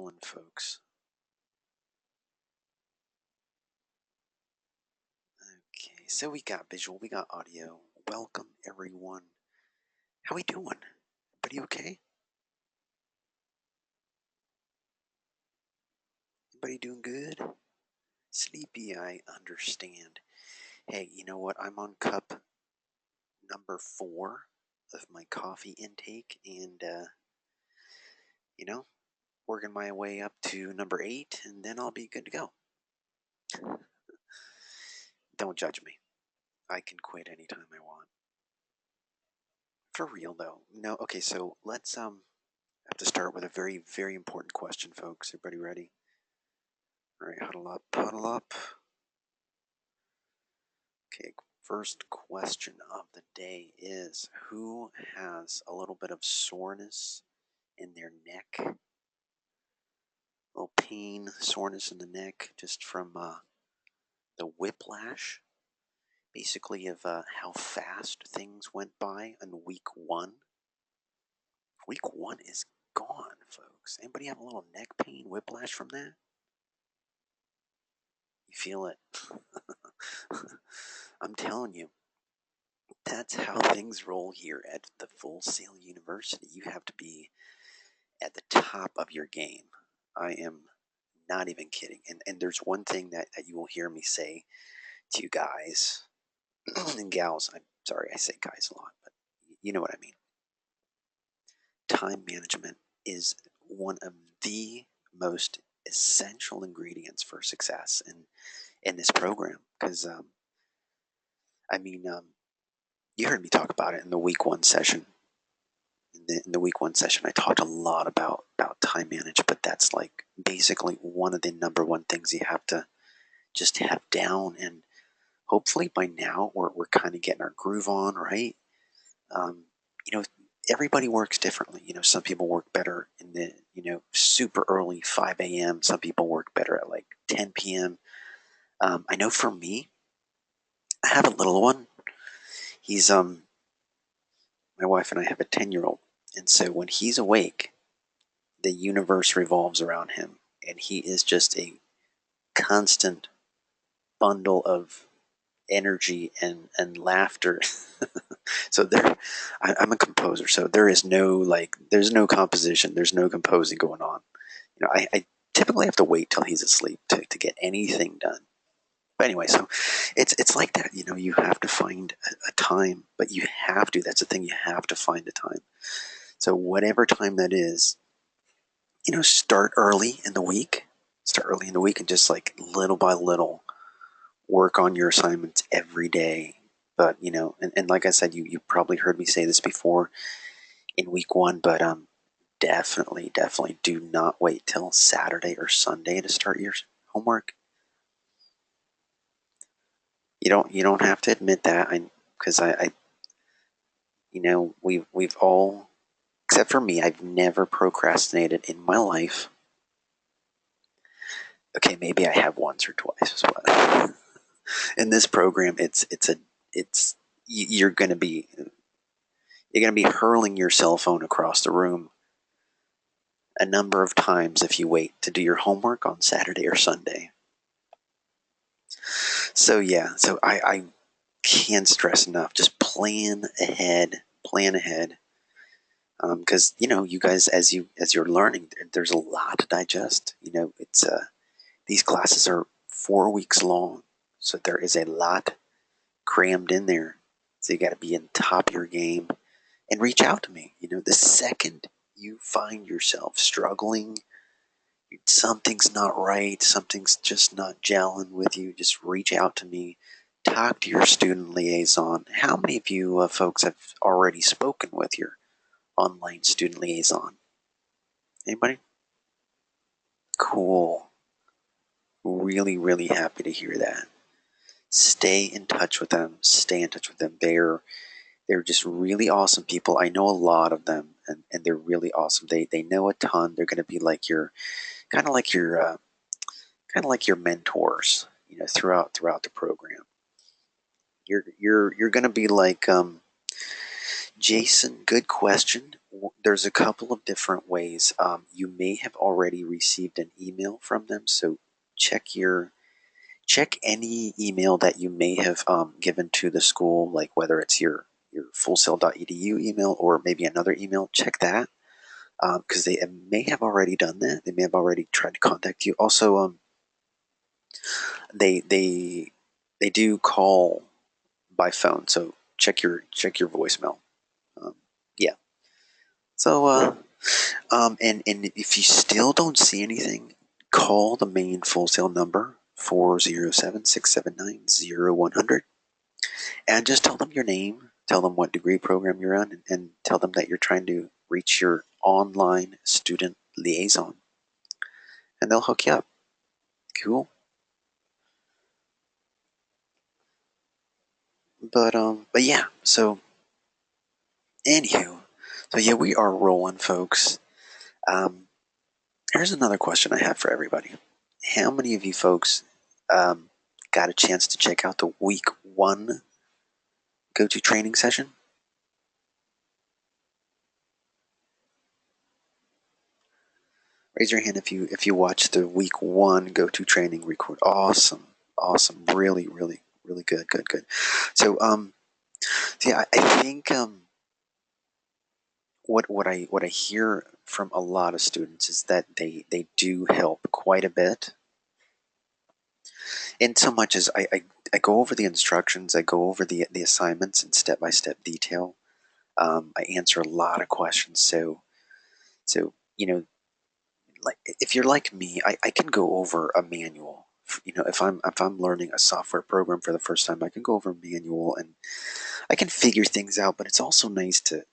rolling, folks. Okay, so we got visual, we got audio. Welcome, everyone. How we doing? Everybody okay? Everybody doing good? Sleepy, I understand. Hey, you know what? I'm on cup number 4 of my coffee intake, and, working my way up to number 8, and then I'll be good to go. Don't judge me. I can quit anytime I want. For real, though. No, okay, so let's, have to start with a very, very important question, folks. Everybody ready? All right, huddle up, huddle up. Okay, first question of the day is, who has a little bit of soreness in their neck? A little pain, soreness in the neck, just from the whiplash, basically of how fast things went by in week 1. Week 1 is gone, folks. Anybody have a little neck pain, whiplash from that? You feel it? I'm telling you, that's how things roll here at the Full Sail University. You have to be at the top of your game. I am not even kidding. And there's one thing that you will hear me say to you guys and gals. I'm sorry, I say guys a lot, but you know what I mean. Time management is one of the most essential ingredients for success in this program. Because, you heard me talk about it in the week 1 session. In the week 1 session, I talked a lot about time management, but that's like basically one of the number 1 things you have to just have down. And hopefully by now we're kind of getting our groove on, right? Um, you know, everybody works differently. Some people work better in the, super early 5 a.m. Some people work better at like 10 p.m. I know for me, I have a little one. He's, my wife and I have a 10-year-old. And so when he's awake, the universe revolves around him. And he is just a constant bundle of energy and laughter. So I'm a composer, so there's no composition, there's no composing going on. I typically have to wait till he's asleep to get anything done. But anyway, so it's like that. You have to find a time, but you have to. That's the thing. You have to find a time. So whatever time that is, start early in the week. Start early in the week and just like little by little work on your assignments every day. But and like I said, you probably heard me say this before in week 1, but definitely do not wait till Saturday or Sunday to start your homework. You don't have to admit that, because I we've all, except for me, I've never procrastinated in my life. Okay, maybe I have once or twice, but in this program, you're gonna be hurling your cell phone across the room a number of times if you wait to do your homework on Saturday or Sunday. So yeah, so I can't stress enough. Just plan ahead, because you guys, as you're learning, there's a lot to digest. It's these classes are 4 weeks long, so there is a lot crammed in there. So you got to be in top of your game and reach out to me. The second you find yourself struggling, something's not right, something's just not gelling with you, just reach out to me. Talk to your student liaison. How many of you folks have already spoken with your online student liaison? Anybody? Cool. Really, really happy to hear that. Stay in touch with them. They're just really awesome people. I know a lot of them, and they're really awesome. They know a ton. They're going to be like your kind of like your mentors, throughout the program. You're going to be like Jason, good question. There's a couple of different ways. You may have already received an email from them, so check your check any email that you may have given to the school, like whether it's your fullsail.edu email or maybe another email. Check that because they may have already done that. They may have already tried to contact you. Also, they they they do call by phone, so check your voicemail. Yeah. So and if you still don't see anything, call the main Full Sail number 407-679-0100 and just tell them your name, tell them what degree program you're on, and tell them that you're trying to reach your online student liaison, and they'll hook you up. Cool. But yeah. So anywho, so yeah, we are rolling, folks. Um, Here's another question I have for everybody. How many of you folks um, got a chance to check out the week one go-to training session? Raise your hand if you watched the week one go-to training record. Awesome, awesome, really, really, really good, good, good. So yeah, I think what I hear from a lot of students is that they do help quite a bit, in so much as I go over the instructions, I go over the assignments in step-by-step detail. I answer a lot of questions, so like if you're like me, I can go over a manual. If I'm learning a software program for the first time, I can go over a manual and I can figure things out. But it's also nice to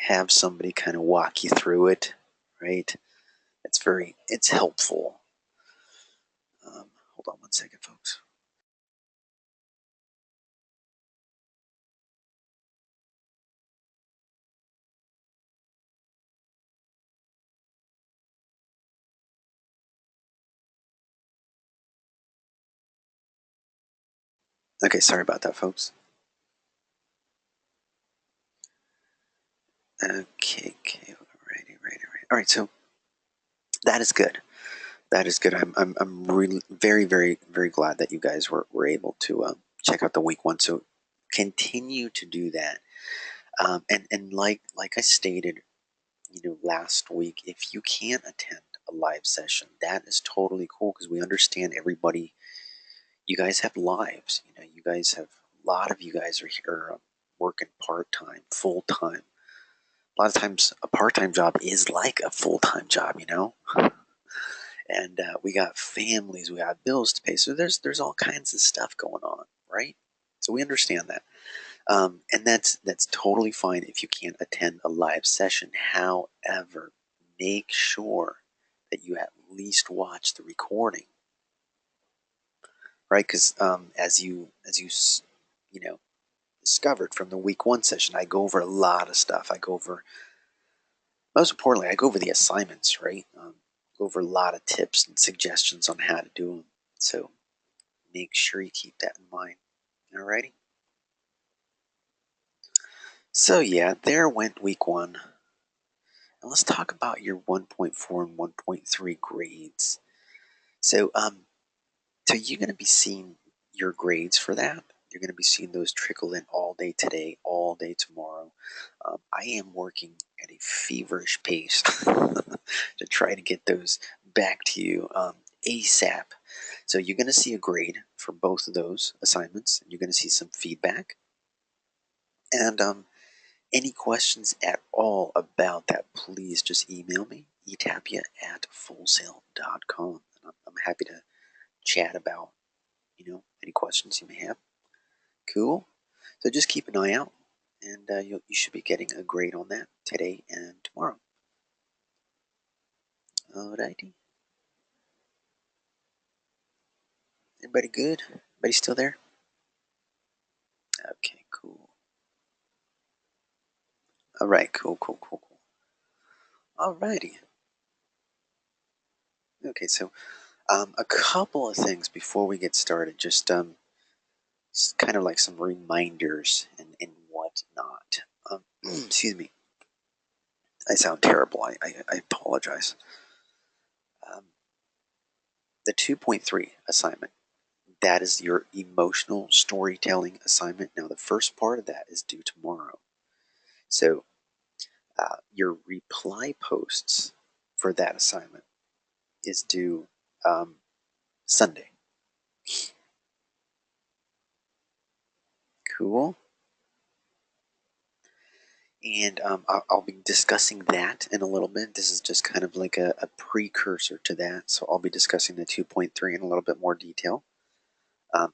have somebody kind of walk you through it, right? It's helpful. Hold on one second, folks. Okay, sorry about that, folks. Okay, righty. All right, so that is good. That is good. I'm really very, very, very glad that you guys were able to check out the week one. So continue to do that. And like I stated, last week, if you can't attend a live session, that is totally cool because we understand everybody. You guys have lives. You guys have a lot of you guys are here working part time, full time. A lot of times, a part time job is like a full time job. And we got families, we got bills to pay. So there's all kinds of stuff going on, right? So we understand that, and that's totally fine if you can't attend a live session. However, make sure that you at least watch the recording, right? Because you know discovered from the week one session, I go over a lot of stuff. I go over Most importantly, I go over the assignments, right? Go over a lot of tips and suggestions on how to do them. So make sure you keep that in mind. Alrighty. So yeah, there went week one. And let's talk about your 1.4 and 1.3 grades. So so you're going to be seeing your grades for that. You're going to be seeing those trickle in all day today, all day tomorrow. I am working at a feverish pace to try to get those back to you ASAP. So you're going to see a grade for both of those assignments, and you're going to see some feedback. And any questions at all about that, please just email me, etapia@fullsail.com. And I'm happy to chat about, any questions you may have. Cool. So just keep an eye out, and you should be getting a grade on that today and tomorrow. Alrighty. Everybody good? Everybody still there? Okay, cool. Alright, cool. Alrighty. Okay, so a couple of things before we get started. Just kind of like some reminders and about not. Excuse me. I sound terrible. I apologize. Um, the 2.3 assignment, that is your emotional storytelling assignment. Now, the first part of that is due tomorrow. So, your reply posts for that assignment is due Sunday. Cool. And I'll be discussing that in a little bit. This is just kind of like a precursor to that. So I'll be discussing the 2.3 in a little bit more detail.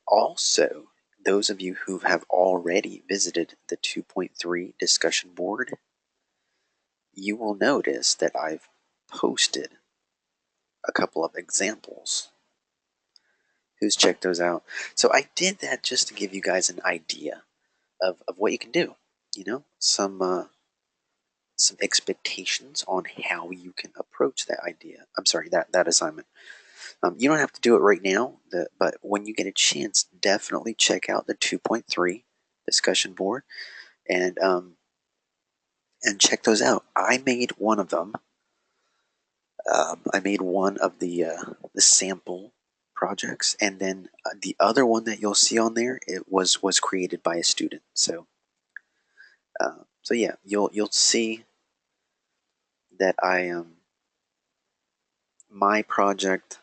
Also, those of you who have already visited the 2.3 discussion board, you will notice that I've posted a couple of examples. Who's checked those out? So I did that just to give you guys an idea of what you can do. You know, some expectations on how you can approach that idea. I'm sorry, that assignment. You don't have to do it right now, but when you get a chance, definitely check out the 2.3 discussion board and check those out. I made one of them. I made one of the sample projects, and then the other one that you'll see on there it was created by a student. So yeah, you'll see that I my project.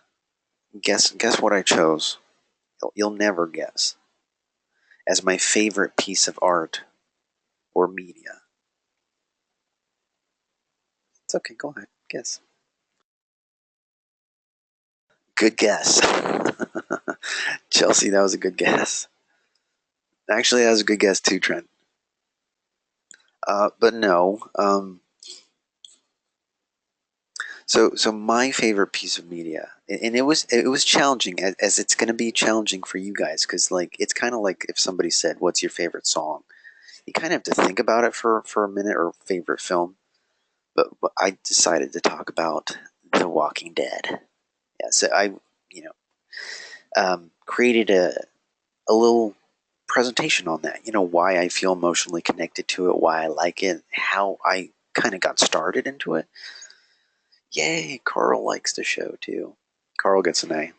Guess what I chose? You'll never guess. As my favorite piece of art or media. It's okay. Go ahead. Guess. Good guess. Chelsea, that was a good guess. Actually, that was a good guess too, Trent. But no. So my favorite piece of media, and it was challenging as it's going to be challenging for you guys because like it's kind of like if somebody said, "What's your favorite song?" You kind of have to think about it for a minute or favorite film. But I decided to talk about The Walking Dead. Yeah, so I you know created a little presentation on that. You know, why I feel emotionally connected to it, why I like it, how I kind of got started into it. Yay, Carl likes the show too. Carl gets an A.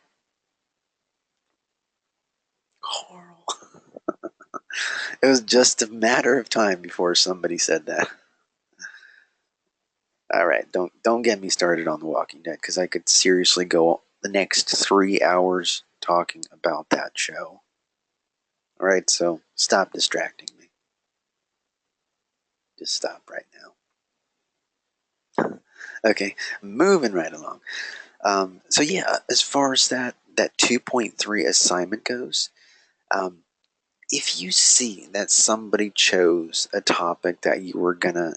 Carl. It was just a matter of time before somebody said that. All right, don't get me started on The Walking Dead because I could seriously go the next 3 hours talking about that show. All right, so stop distracting me. Just stop right now. Okay, moving right along. So yeah, as far as that 2.3 assignment goes, um, if you see that somebody chose a topic that you were gonna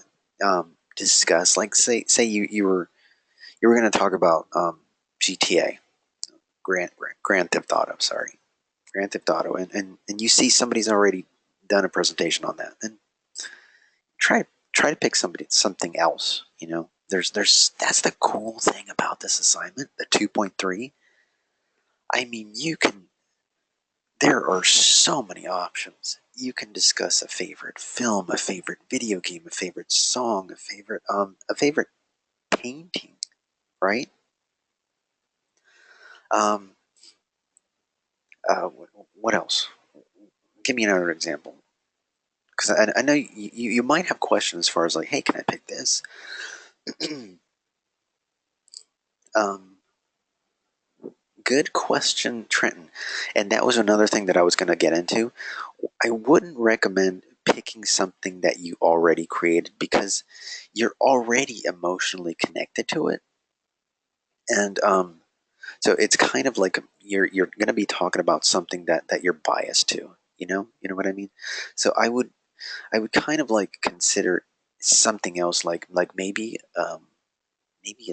discuss, like say you were gonna talk about GTA, Grand Theft Auto, sorry, Grand Theft Auto, and you see somebody's already done a presentation on that, and try to pick something else. You know, there's that's the cool thing about this assignment, the 2.3. I mean, there are so many options. You can discuss a favorite film, a favorite video game, a favorite song, a favorite painting, right? Um, what else? Give me another example, because I know you might have questions as far as like, hey, can I pick this? um, Good question, Trenton. And that was another thing that I was going to get into. I wouldn't recommend picking something that you already created because you're already emotionally connected to it, and so it's kind of like you're going to be talking about something that you're biased to. You know what I mean. So I would kind of like consider something else, like maybe a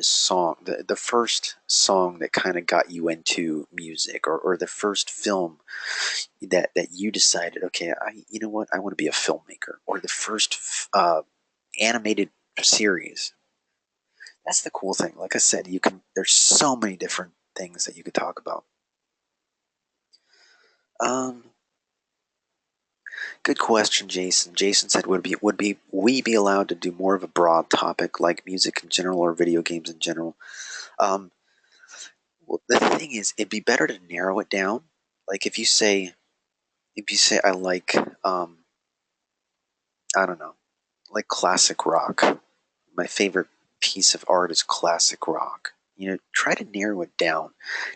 song, the first song that kind of got you into music, or the first film that you decided, okay, you know what, I want to be a filmmaker, or the first animated series. That's the cool thing. Like I said, there's so many different things that you could talk about. Um, Good question, Jason. Jason said, would we be allowed to do more of a broad topic like music in general or video games in general? Um, well, the thing is, it'd be better to narrow it down. Like if you say I like, I don't know, like classic rock. My favorite piece of art is classic rock. Try to narrow it down.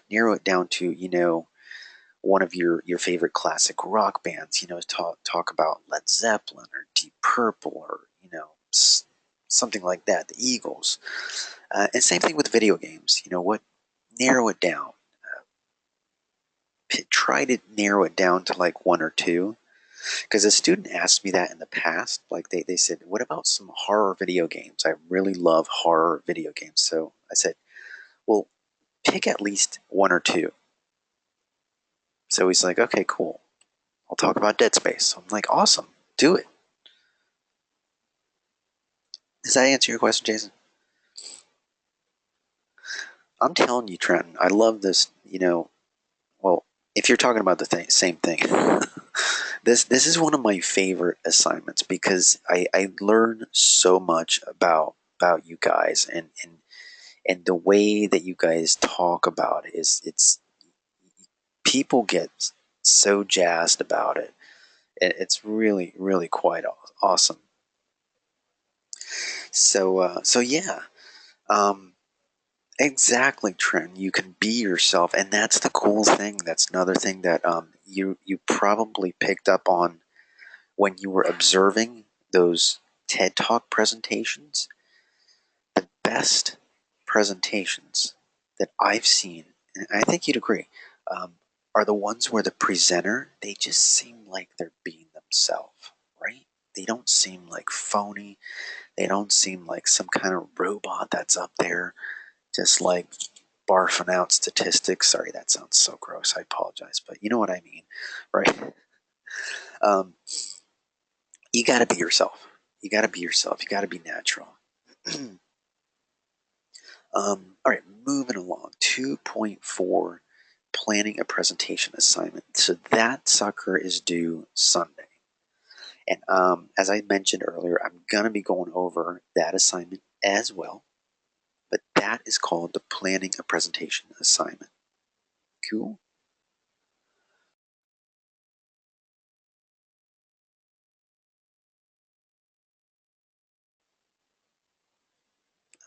Narrow it down to, one of your favorite classic rock bands. Talk about Led Zeppelin or Deep Purple or something like that. The Eagles, and same thing with video games. What? Narrow it down. Try to narrow it down to like one or two. Because a student asked me that in the past. Like they said, what about some horror video games? I really love horror video games. So I said, well, pick at least one or two. So he's like, okay, cool. I'll talk about Dead Space. I'm like, awesome. Do it. Does that answer your question, Jason? I'm telling you, Trenton, I love this. Well, if you're talking about the same thing, this is one of my favorite assignments because I learn so much about you guys and the way that you guys talk about it is it's people get so jazzed about it. It's really really quite awesome. So yeah. Um, Exactly, Trent. You can be yourself, and that's the cool thing. That's another thing that you probably picked up on when you were observing those TED Talk presentations. The best presentations that I've seen, and I think you'd agree, are the ones where the presenter they just seem like they're being themselves, right? They don't seem like phony. They don't seem like some kind of robot that's up there just like barfing out statistics. Sorry, that sounds so gross. I apologize, but you know what I mean, right? Um, you got to be yourself. You got to be yourself. You got to be natural. All right, moving along. 2.4 planning a presentation assignment. So that sucker is due Sunday. And as I mentioned earlier, I'm going to be going over that assignment as well. But that is called the planning a presentation assignment. Cool?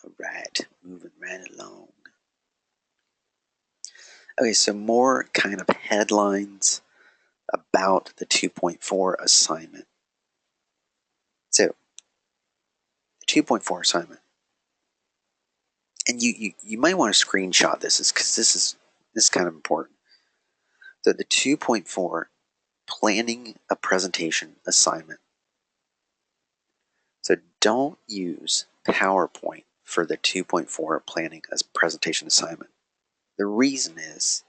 All right, moving right along. Okay, so more kind of headlines about the 2.4 assignment. So, the 2.4 assignment, and you might want to screenshot this because this is kind of important. The 2.4 planning a presentation assignment. So don't use PowerPoint for the 2.4 planning a presentation assignment. The reason is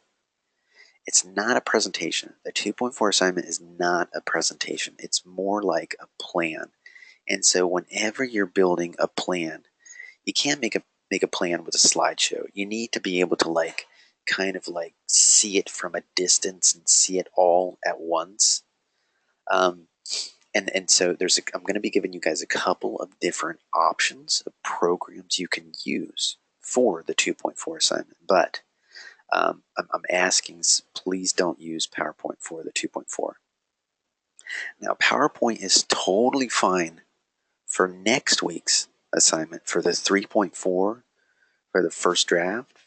it's not a presentation. The 2.4 assignment is not a presentation. It's more like a plan. And so whenever you're building a plan, you can't make a plan with a slideshow. You need to be able to like kind of like see it from a distance and see it all at once. Um, and so I'm going to be giving you guys a couple of different options of programs you can use for the 2.4 assignment. But I'm asking, please don't use PowerPoint for the 2.4. Now, PowerPoint is totally fine for next week's assignment for the 3.4 for the first draft.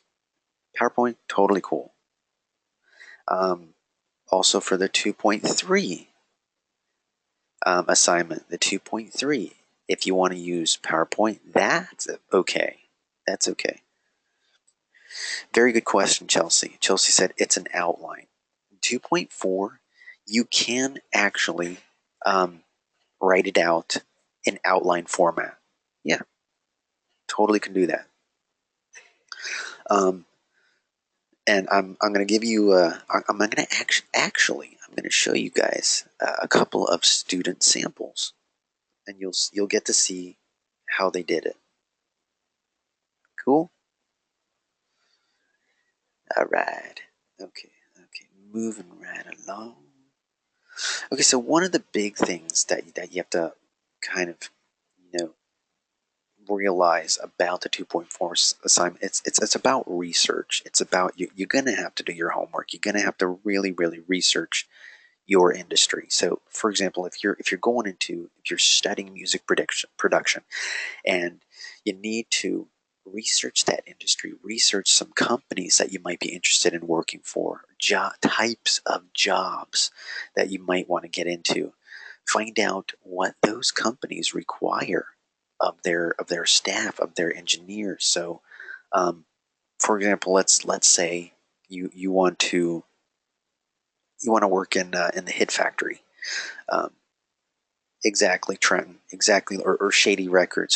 PowerPoint, totally cool. Um, Also for the 2.3 assignment, the 2.3, if you want to use PowerPoint, that's okay. That's okay. Very good question, Chelsea. Chelsea said it's an outline. 2.4, you can actually write it out in outline format. Yeah, totally can do that. Um, and I'm going to give you I'm going to actually I'm going to show you guys a couple of student samples, and you'll get to see how they did it. Cool. All right. Okay. Okay. Moving right along. Okay, so one of the big things that you have to kind of, you know, realize about the 2.4 assignment, it's about research. It's about you're gonna have to do your homework. You're gonna have to really research your industry. So, for example, if you're studying music production, and you need to research that industry, research some companies that you might be interested in working for, types of jobs that you might want to get into. Find out what those companies require of their staff, of their engineers. So, um, for example, let's say you want to work in the hit factory. Um, exactly, Trenton. Exactly, or Shady Records.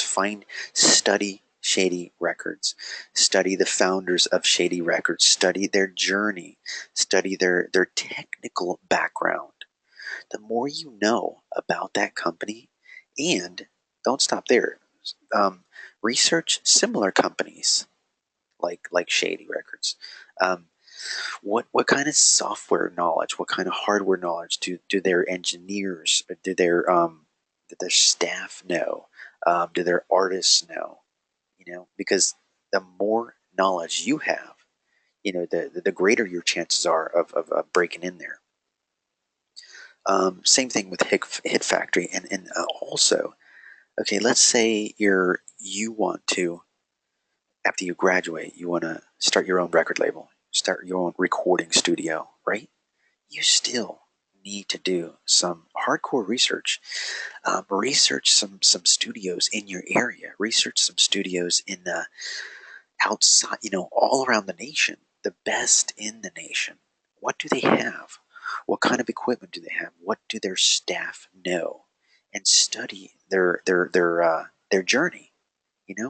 Study Shady Records. Study the founders of Shady Records. Study their journey. Study their technical background. The more you know about that company, and don't stop there. Um, Research similar companies like Shady Records. Um, what kind of software knowledge, what kind of hardware knowledge do their engineers, do their staff know? Do their artists know? Because the more knowledge you have, the greater your chances are of breaking in there. Same thing with Hit Factory, and also, okay, let's say you want to, after you graduate, you want to start your own record label, start your own recording studio, right? You still need to do some hardcore research. Research some studios in your area. Research some studios in the outside, all around the nation. The best in the nation. What do they have? What kind of equipment do they have? What do their staff know? And study their journey.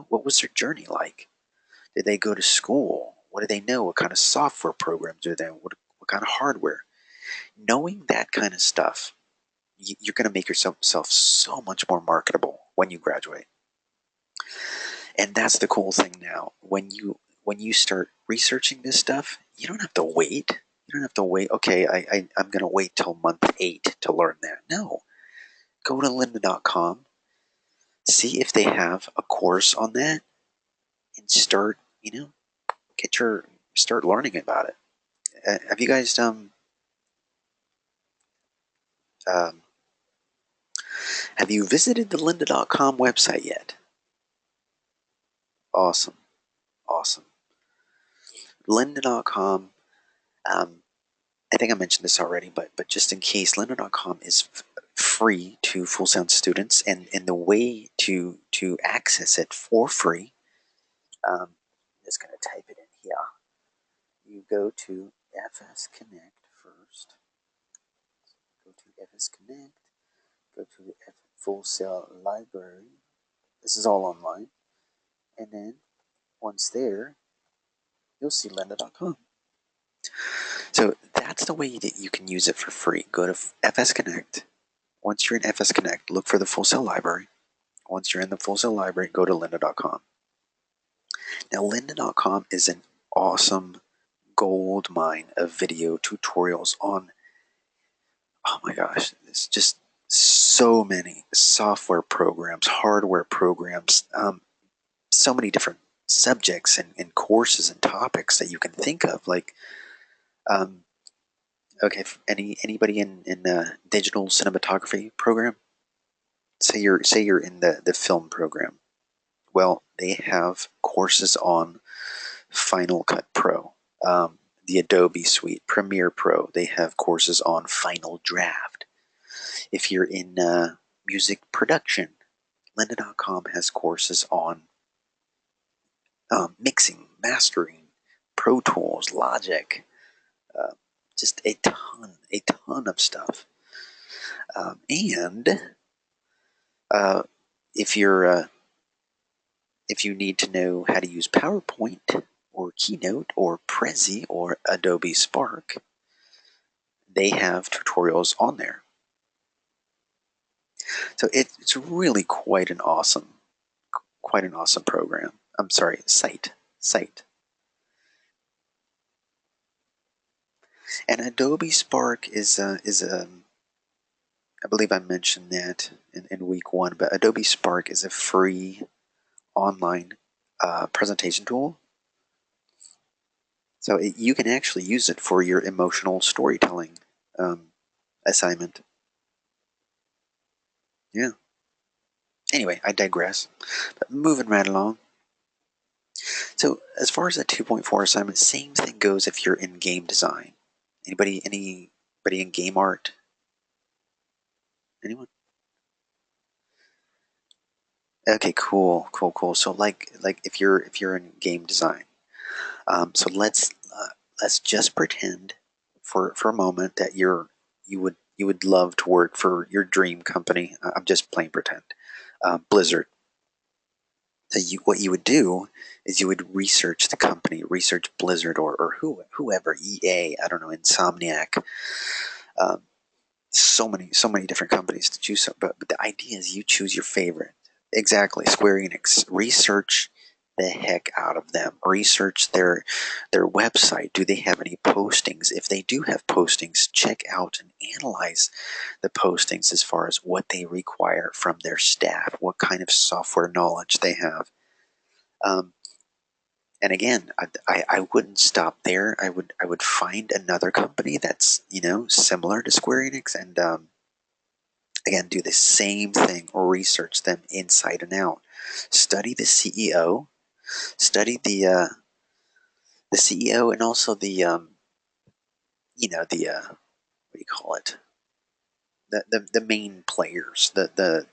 What was their journey like? Did they go to school? What do they know? What kind of software programs do they? What kind of hardware? Knowing that kind of stuff, you're going to make yourself so much more marketable when you graduate. And that's the cool thing now. When you start researching this stuff, you don't have to wait. You don't have to wait. Okay, I'm going to wait till month 8 to learn that. No, go to lynda.com, see if they have a course on that, and start. Get your start learning about it. Have you guys um, have you visited the lynda.com website yet? Awesome, awesome. Lynda.com. Um, I think I mentioned this already, but just in case, lynda.com is free to Full Sound students, and the way to access it for free. I'm just going to type it in here. You go to FS Connect first. Go to FS Connect. Go to the Full Sail Library. This is all online, and then once there, you'll see lynda.com. So that's the way that you can use it for free. Go to FS Connect. Once you're in FS Connect, look for the Full Sail Library. Once you're in the Full Sail Library, go to lynda.com. Now, lynda.com is an awesome gold mine of video tutorials on, oh my gosh, it's just so many software programs, hardware programs, so many different subjects and courses and topics that you can think of. Like, um, okay, anybody in the digital cinematography program? Say you're in the film program. Well, they have courses on Final Cut Pro, the Adobe Suite, Premiere Pro. They have courses on Final Draft. If you're in music production, lynda.com has courses on mixing, mastering, Pro Tools, Logic, uh, just a ton of stuff. And if you're if you need to know how to use PowerPoint or Keynote or Prezi or Adobe Spark, they have tutorials on there. So it's really quite an awesome program. I'm sorry, site. And Adobe Spark is I believe I mentioned that in week one, but Adobe Spark is a free online presentation tool. So you can actually use it for your emotional storytelling assignment. Yeah. Anyway, I digress. But moving right along. So as far as that 2.4 assignment, same thing goes if you're in game design. Anybody in game art? Anyone? Okay, cool. So like if you're in game design, so let's just pretend for a moment that you would love to work for your dream company. I'm just playing pretend, Blizzard. So what you would do is you would research the company, research Blizzard or whoever, EA, I don't know, Insomniac, um, so many different companies to choose from. But the idea is you choose your favorite. Exactly, Square Enix. Research the heck out of them. Research their website. Do they have any postings? If they do have postings, check out and analyze the postings as far as what they require from their staff, what kind of software knowledge they have. Um, and again, I wouldn't stop there. I would find another company that's similar to Square Enix, and again do the same thing or research them inside and out. Study the CEO, study the CEO, and also the what do you call it? The main players, the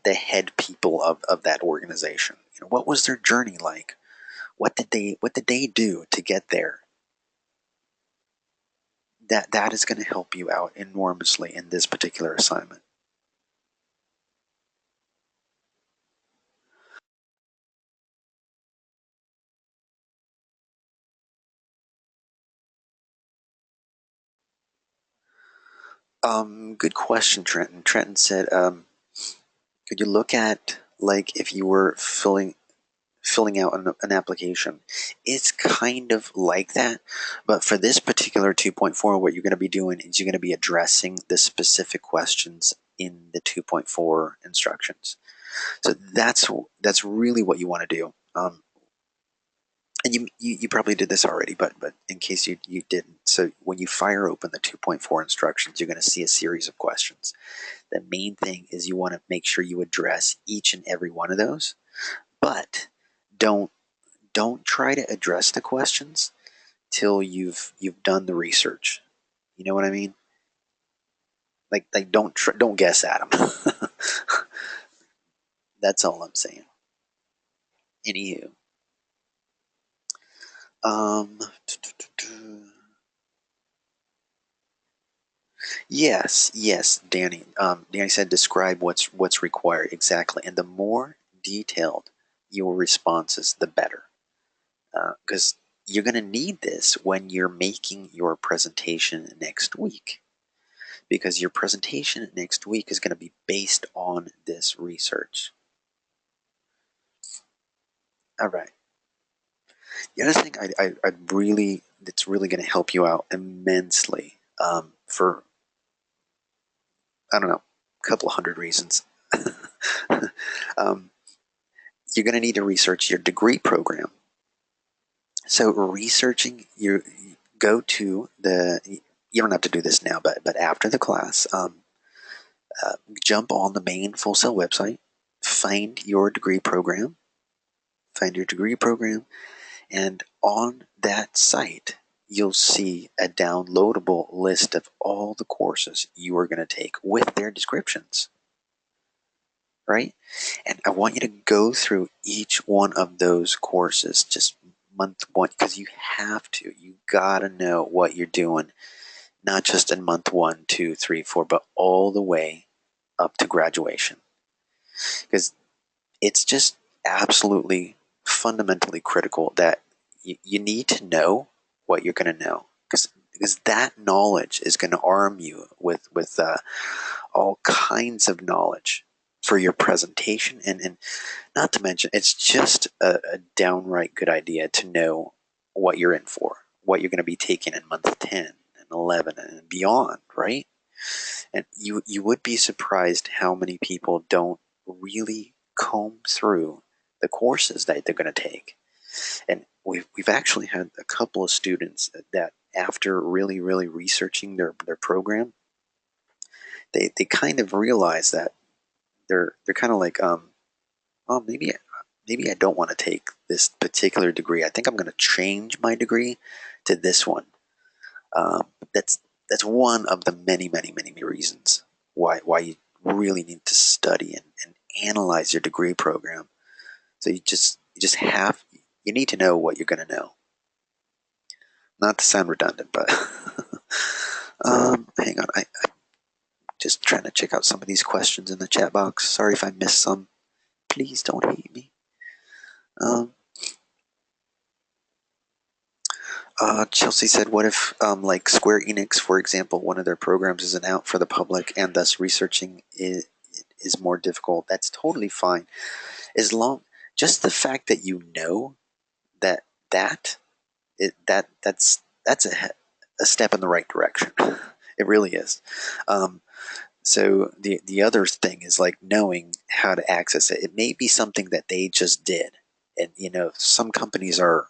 head people of that organization. What was their journey like? What did they do to get there? That is going to help you out enormously in this particular assignment. Good question, Trenton. Trenton said, could you look at like if you were filling out an application? It's kind of like that, but for this particular 2.4, what you're going to be doing is you're going to be addressing the specific questions in the 2.4 instructions. So that's really what you want to do. And you probably did this already, but in case you didn't, so when you fire open the 2.4 instructions, you're going to see a series of questions. The main thing is you want to make sure you address each and every one of those, but don't don't try to address the questions till you've done the research. You know what I mean? Like don't guess at them. That's all I'm saying. Anywho, um, yes, Danny. Danny said describe what's required exactly, and the more detailed your responses, the better, because you're going to need this when you're making your presentation next week. Because your presentation next week is going to be based on this research. All right. The other thing I'd really that's really going to help you out immensely, for I don't know, a couple of hundred reasons. um, you're going to need to research your degree program. So researching you go to the you don't have to do this now, but after the class, jump on the main Full Sail website, find your degree program, find your degree program, and on that site, you'll see a downloadable list of all the courses you are going to take with their descriptions, right? And I want you to go through each one of those courses just month one, because you have to. You got to know what you're doing, not just in month 1, 2, 3, 4, but all the way up to graduation. Because it's just absolutely fundamentally critical that you need to know what you're going to know, because that knowledge is going to arm you with all kinds of knowledge for your presentation, and not to mention it's just a downright good idea to know what you're in for, what you're going to be taking in month 10 and 11 and beyond, right? And you would be surprised how many people don't really comb through the courses that they're going to take. And we've actually had a couple of students that after really researching their program, they kind of realize that they're kind of like, oh, maybe I don't want to take this particular degree. I think I'm going to change my degree to this one. Um, that's that's one of the many reasons why you really need to study and analyze your degree program. So you need to know what you're going to know. Not to sound redundant, but hang on, I just trying to check out some of these questions in the chat box. Sorry if I missed some. Please don't hate me. Chelsea said, what if, like Square Enix, for example, one of their programs isn't out for the public and thus researching is more difficult? That's totally fine. Just the fact that you know that that's a step in the right direction. It really is. So the other thing is like knowing how to access it. It may be something that they just did, and some companies are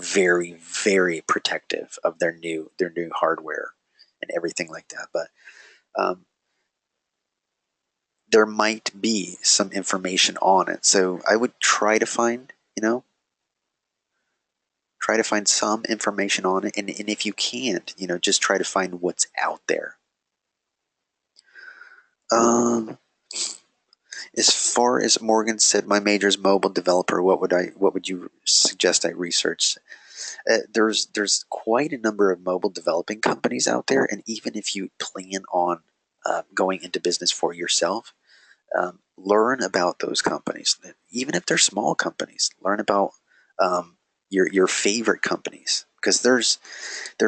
very protective of their new hardware and everything like that. But there might be some information on it, so I would try to find some information on it, and if you can't, just try to find what's out there. As far as Morgan said, my major is mobile developer. What would you suggest I research? There's quite a number of mobile developing companies out there, and even if you plan on going into business for yourself, learn about those companies. Even if they're small companies, learn about your favorite companies, because there's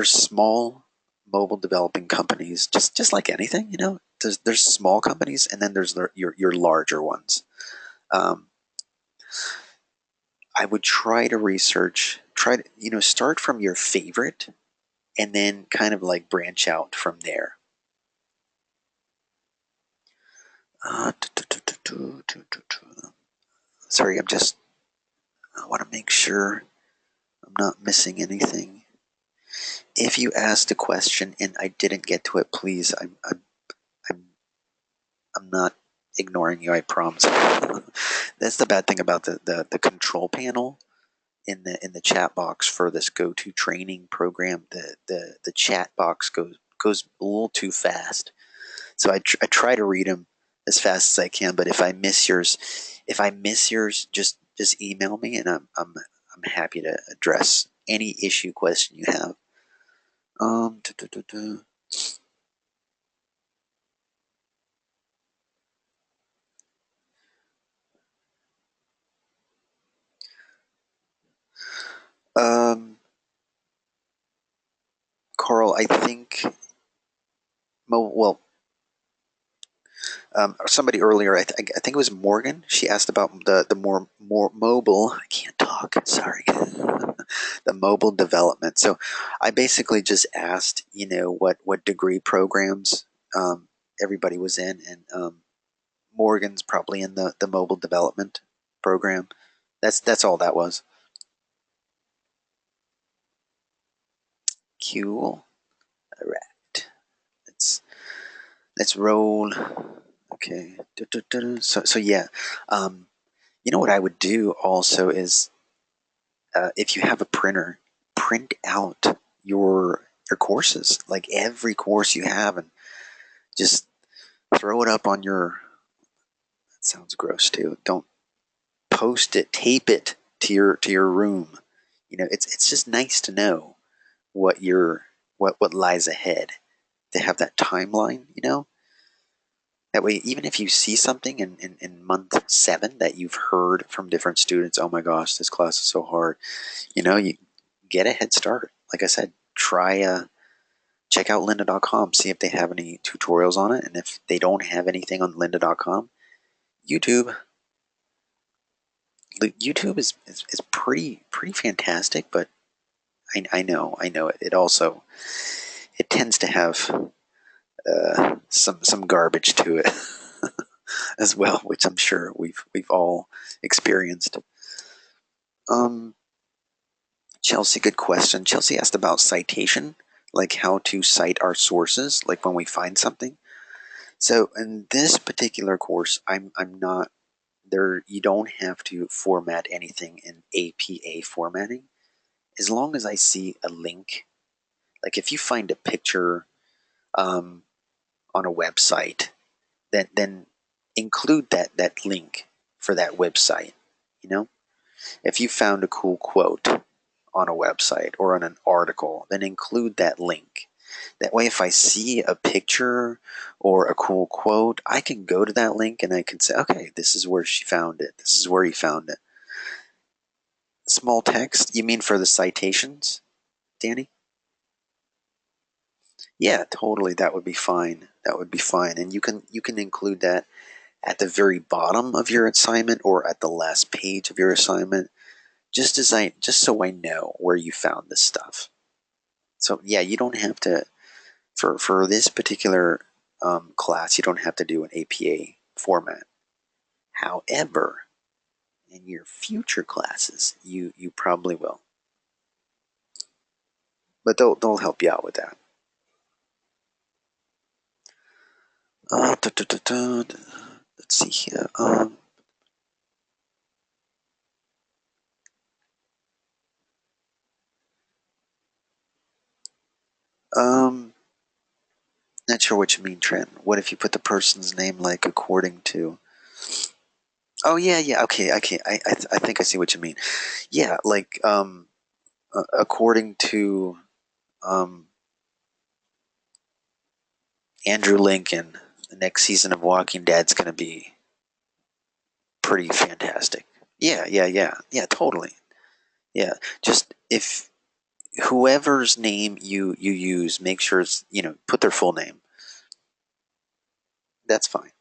small mobile developing companies, just like anything. There's small companies, and then there's your larger ones. I would try to start from your favorite and then kind of like branch out from there. Sorry, I want to make sure I'm not missing anything. If you asked a question and I didn't get to it, please, I'm not ignoring you, I promise. That's the bad thing about the control panel in the chat box for this GoToTraining program. The chat box goes a little too fast, so I try to read them as fast as I can. But if I miss yours, just email me, and I'm happy to address any issue question you have. Carl, I think, somebody earlier, I think it was Morgan. She asked about the more mobile. I can't talk. Sorry, the mobile development. So I basically just asked, what degree programs everybody was in, and Morgan's probably in the mobile development program. That's all that was. Cool. All right. Let's roll. Okay. So yeah. What I would do also is, if you have a printer, print out your courses, like every course you have, and just throw it up on your. That sounds gross too. Don't post it, tape it to your room. It's just nice to know what lies ahead, to have that timeline. That way, even if you see something in month 7 that you've heard from different students, oh my gosh, this class is so hard, you get a head start. Like I said, check out lynda.com, see if they have any tutorials on it. And if they don't have anything on lynda.com, YouTube is pretty fantastic, but I know it also, it tends to have some garbage to it as well, which I'm sure we've all experienced. Um, Chelsea, good question. Chelsea asked about citation, like how to cite our sources, like when we find something. So in this particular course, I'm not there. You don't have to format anything in APA formatting, as long as I see a link. Like if you find a picture um, on a website, then include that link for that website. You know, if you found a cool quote on a website or on an article, then include that link. That way, if I see a picture or a cool quote, I can go to that link and I can say, okay, this is where she found it. This is where he found it. Small text, you mean for the citations, Danny? Yeah, totally. That would be fine. That would be fine. And you can include that at the very bottom of your assignment or at the last page of your assignment, just so I know where you found this stuff. So yeah, you don't have to for this particular class. You don't have to do an APA format. However, in your future classes, you probably will. But they'll help you out with that. Da, da, da, da. Let's see here. Um, Not sure what you mean, Trent. What if you put the person's name like according to? Oh yeah, yeah. Okay, okay. I think I see what you mean. Yeah, like according to um Andrew Lincoln, the next season of Walking Dead's going to be pretty fantastic. Yeah, yeah, yeah, yeah. Totally. Yeah. Just if whoever's name you use, make sure it's put their full name. That's fine.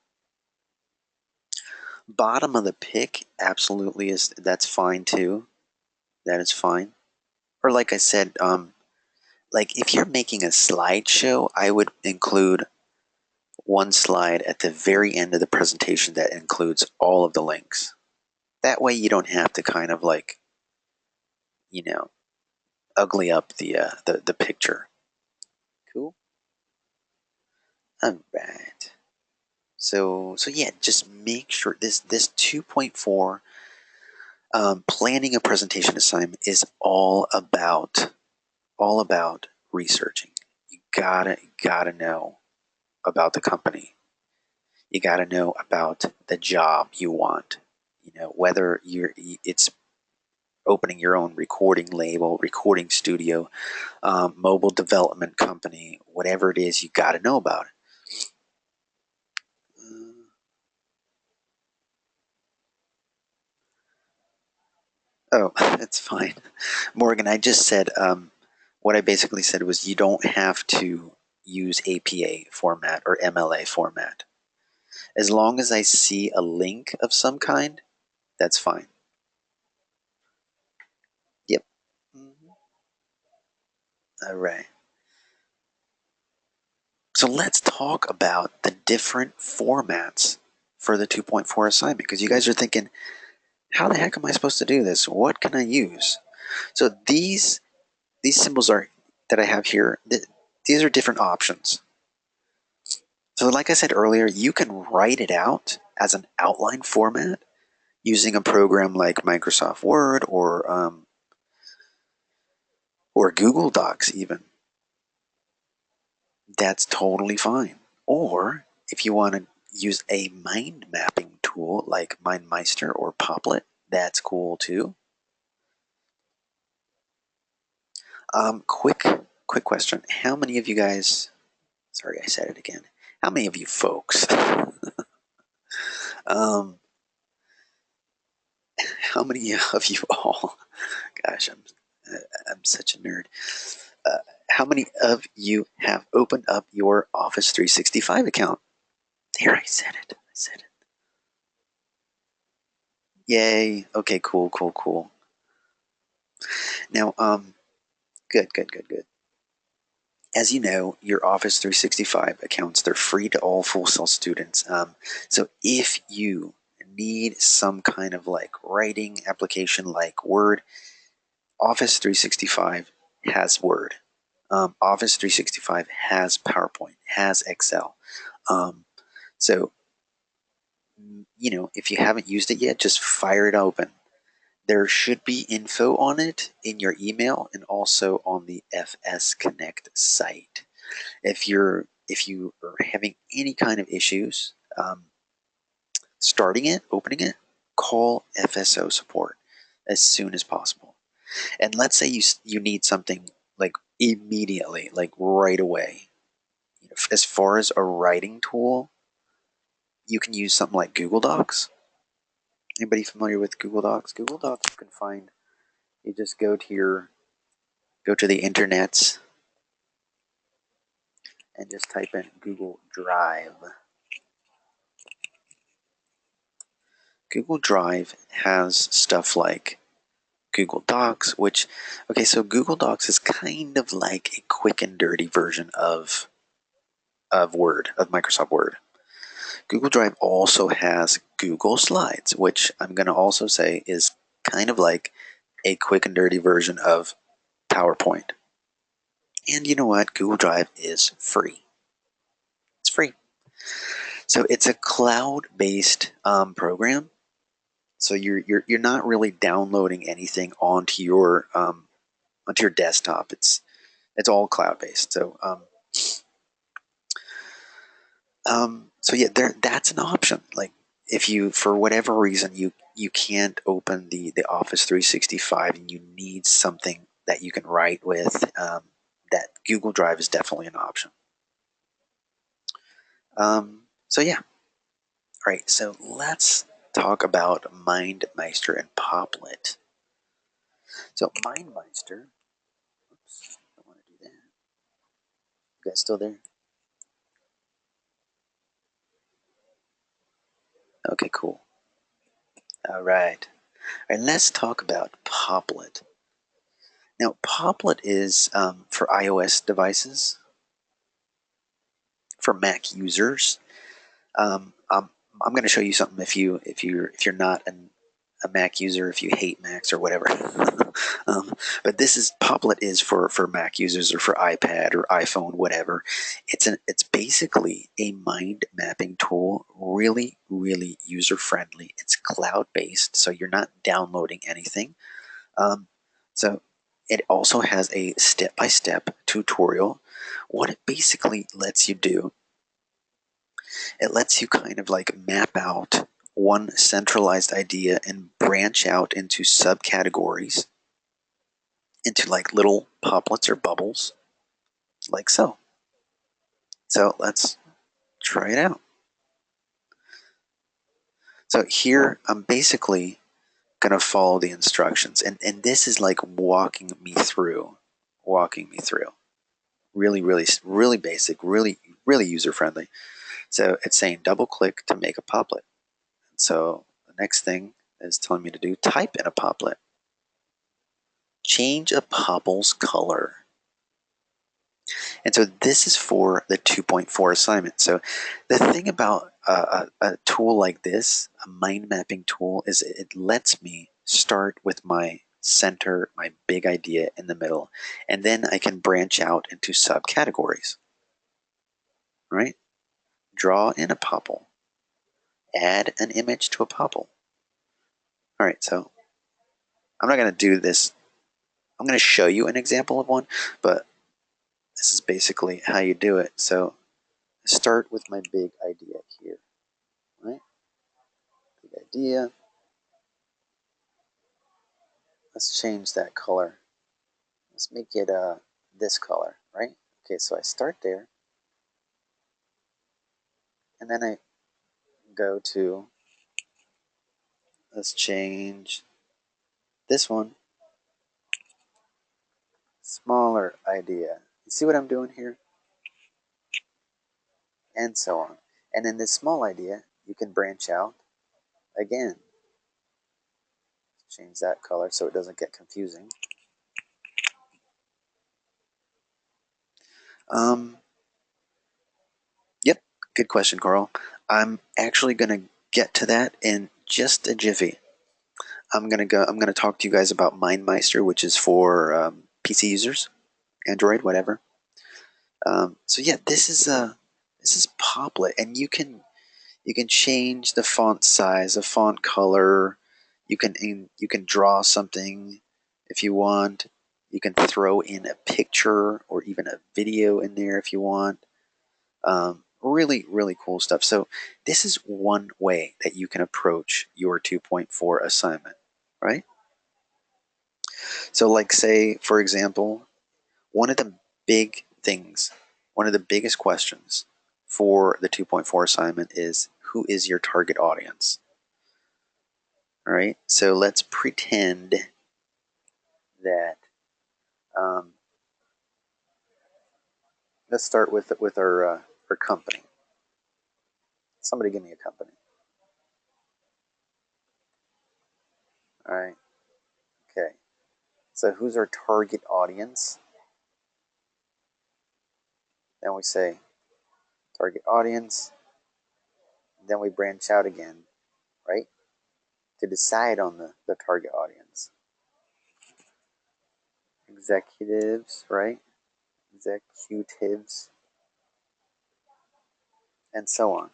Bottom of the pick, absolutely is that's fine too. That is fine. Or like I said, like if you're making a slideshow, I would include one slide at the very end of the presentation that includes all of the links. That way you don't have to kind of like, you know, ugly up the picture. Cool. All right. So yeah, just make sure this 2.4 planning a presentation assignment is all about researching. You gotta know about the company. You got to know about the job you want. Whether it's opening your own recording label, recording studio, mobile development company, whatever it is, you got to know about it. Oh, that's fine, Morgan. I just said what I basically said was you don't have to use APA format or MLA format. As long as I see a link of some kind, that's fine. Yep. Mhm. All right. So let's talk about the different formats for the 2.4 assignment because you guys are thinking, how the heck am I supposed to do this? What can I use? So these symbols are that I have here. These are different options. So like I said earlier, you can write it out as an outline format using a program like Microsoft Word or Google Docs even. That's totally fine. Or if you want to use a mind mapping tool like MindMeister or Poplet, that's cool too. Quick question. How many of you guys, sorry, I said it again. How many of you folks, um, how many of you all, gosh, I'm such a nerd. Uh, how many of you have opened up your Office 365 account? There, I said it. I said it. Yay. Okay, cool, cool, cool. Now, good, good, good, good. as you know, your Office 365 accounts, they're free to all Full Sail students. So if you need some kind of like writing application like Word, Office 365 has Word. Office 365 has PowerPoint, has Excel. So, if you haven't used it yet, just fire it open. There should be info on it in your email and also on the FS Connect site. If you are having any kind of issues starting it, opening it, call FSO support as soon as possible. And let's say you need something like immediately, like right away. As far as a writing tool, you can use something like Google Docs. Anybody familiar with Google Docs? Google Docs you can find. You just go to the internets and just type in Google Drive. Google Drive has stuff like Google Docs, so Google Docs is kind of like a quick and dirty version of Word, of Microsoft Word. Google Drive also has Google Slides, which I'm going to also say is kind of like a quick and dirty version of PowerPoint. And you know what? Google Drive is free. It's free. So it's a cloud-based program. So you're not really downloading anything onto your desktop. It's all cloud-based. So yeah, that's an option. Like if you, for whatever reason, you can't open the Office 365 and you need something that you can write with, that Google Drive is definitely an option. So yeah, all right. So let's talk about MindMeister and Poplet. So MindMeister. Oops, I don't want to do that. You guys still there? Okay, cool. All right. All right, let's talk about Poplet. Now, Poplet is for iOS devices, for Mac users. I'm going to show you something if you're not a Mac user, if you hate Macs or whatever. But Poplet is for Mac users or for iPad or iPhone, whatever. It's basically a mind mapping tool, really really user friendly. It's cloud based, so you're not downloading anything. So it also has a step-by-step tutorial. What it basically lets you do, it lets you kind of like map out one centralized idea and branch out into subcategories, into like little poplets or bubbles, like so. So let's try it out. So here I'm basically going to follow the instructions, and this is like walking me through. Really, really, really basic, really, really user friendly. So it's saying double click to make a poplet. So the next thing is telling me to do type in a poplet. Change a popple's color. And so this is for the 2.4 assignment. So the thing about a tool like this, a mind mapping tool, is it lets me start with my center, my big idea in the middle, and then I can branch out into subcategories. Right? Draw in a popple. Add an image to a popple. All right, so I'm not going to do this. I'm going to show you an example of one, but this is basically how you do it. So start with my big idea here, right? Big idea. Let's change that color. Let's make it this color, right? Okay, so I start there, and then I go to, let's change this one, smaller idea. You see what I'm doing here? And so on. And in this small idea, you can branch out again. Change that color so it doesn't get confusing. Um, yep, good question, Carl. I'm actually going to get to that in just a jiffy. I'm gonna talk to you guys about MindMeister, which is for PC users, Android, whatever. So yeah, this is Poplet, and you can change the font size, the font color. You can draw something if you want. You can throw in a picture or even a video in there if you want. Really, really cool stuff. So this is one way that you can approach your 2.4 assignment, right? So, like, say, for example, one of the big things, one of the biggest questions for the 2.4 assignment is who is your target audience? All right. So let's pretend that, um, let's start with our company. Somebody give me a company. All right. Okay. So who's our target audience? Then we say target audience. Then we branch out again, right? To decide on the target audience. Executives, right? Executives, and so on.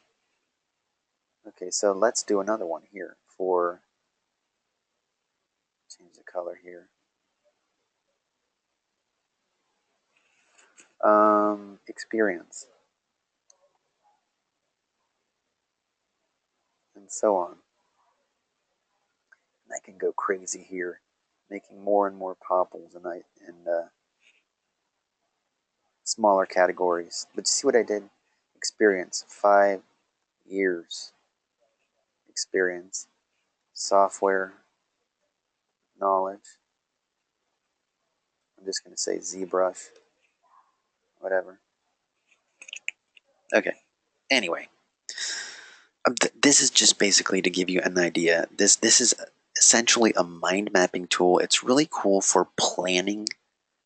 Okay, so let's do another one here for, change the color here. Experience, and so on. And I can go crazy here, making more and more popples and smaller categories. But you see what I did? Experience, 5 years experience, software, knowledge. I'm just going to say ZBrush, whatever. Okay. Anyway, this is just basically to give you an idea. This is essentially a mind mapping tool. It's really cool for planning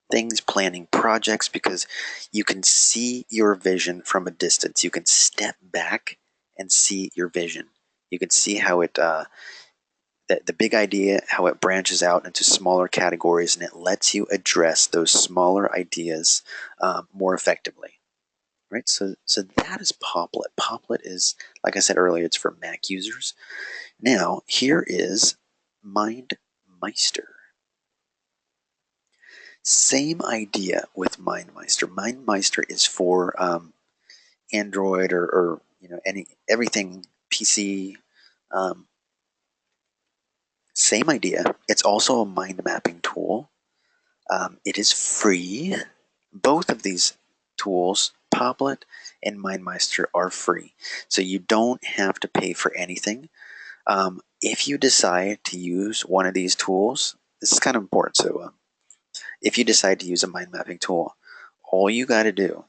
things, planning projects, because you can see your vision from a distance. You can step back and see your vision. You can see how the big idea, how it branches out into smaller categories, and it lets you address those smaller ideas more effectively. Right, so that is Poplet. Poplet is, like I said earlier, it's for Mac users. Now, here is MindMeister. Same idea with MindMeister. MindMeister is for Android or everything PC. Um, Same idea. It's also a mind mapping tool. It is free. Both of these tools, Poplet and MindMeister, are free, so you don't have to pay for anything. If you decide to use one of these tools, this is kind of important. So, if you decide to use a mind mapping tool, all you got to do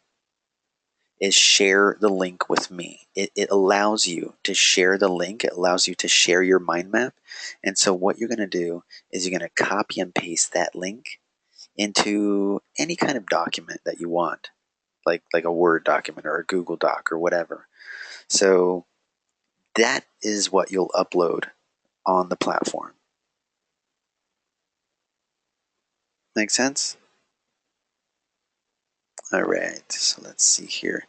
is share the link with me. It allows you to share the link. It allows you to share your mind map. And so what you're going to do is you're going to copy and paste that link into any kind of document that you want, like a Word document or a Google Doc or whatever. So that is what you'll upload on the platform. Make sense? All right. So let's see here.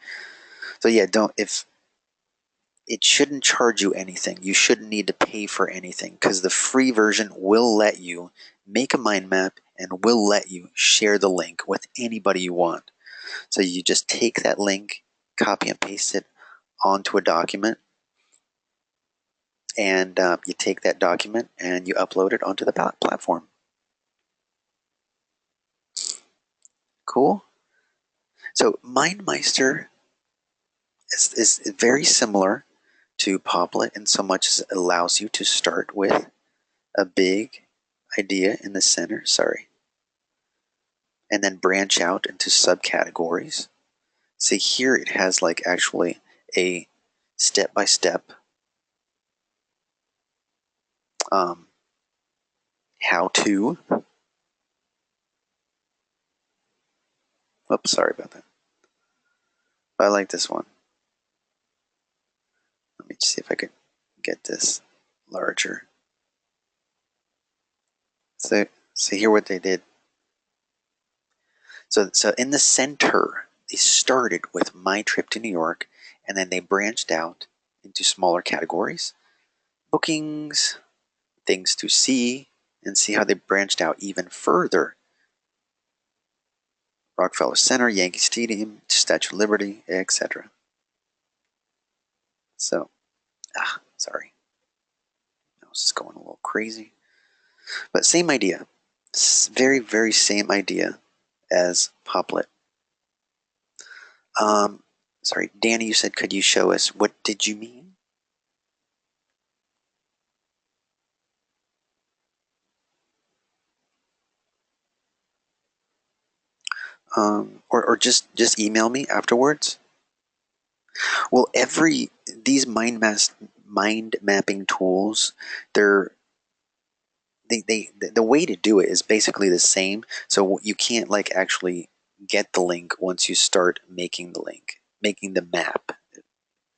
So yeah, don't if it shouldn't charge you anything. You shouldn't need to pay for anything because the free version will let you make a mind map and will let you share the link with anybody you want. So you just take that link, copy and paste it onto a document, and you take that document and you upload it onto the platform. Cool. So MindMeister is very similar to Poplet in so much as it allows you to start with a big idea in the center. Sorry. And then branch out into subcategories. See here it has like actually a step-by-step how to. Oops, sorry about that. I like this one. Let me see if I could get this larger. So here what they did. So in the center, they started with my trip to New York, and then they branched out into smaller categories, bookings, things to see, and see how they branched out even further. Rockefeller Center, Yankee Stadium, Statue of Liberty, etc. So, sorry. Mouse is going a little crazy. But same idea. Very, very same idea as Poplet. Sorry, Danny, you said, could you show us? What did you mean? Or just email me afterwards. Well, these mind mapping tools, the way to do it is basically the same. So you can't like actually get the link once you start making making the map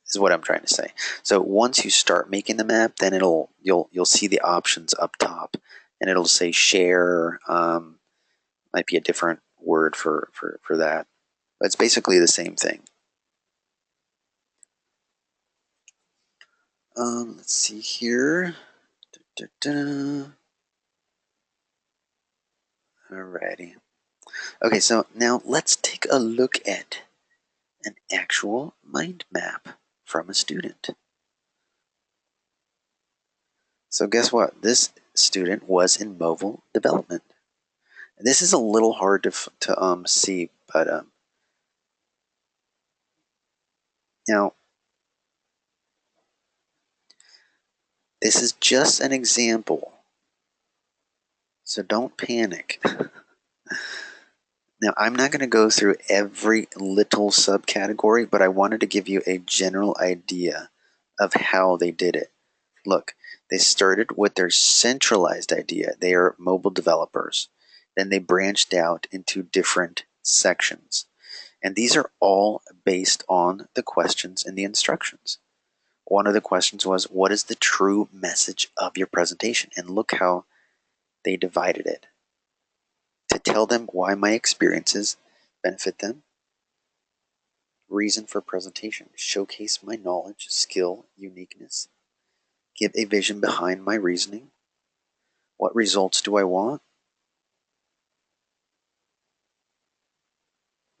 is what I'm trying to say. So once you start making the map, then you'll see the options up top, and it'll say share. Might be a different word for that, but it's basically the same thing. Let's see here. Alrighty. Okay, so now let's take a look at an actual mind map from a student. So guess what? This student was in mobile development. This is a little hard to see, but now this is just an example, so don't panic. Now, I'm not going to go through every little subcategory, but I wanted to give you a general idea of how they did it. Look, they started with their centralized idea. They are mobile developers. Then they branched out into different sections. And these are all based on the questions in the instructions. One of the questions was, what is the true message of your presentation? And look how they divided it. To tell them why my experiences benefit them. Reason for presentation. Showcase my knowledge, skill, uniqueness. Give a vision behind my reasoning. What results do I want?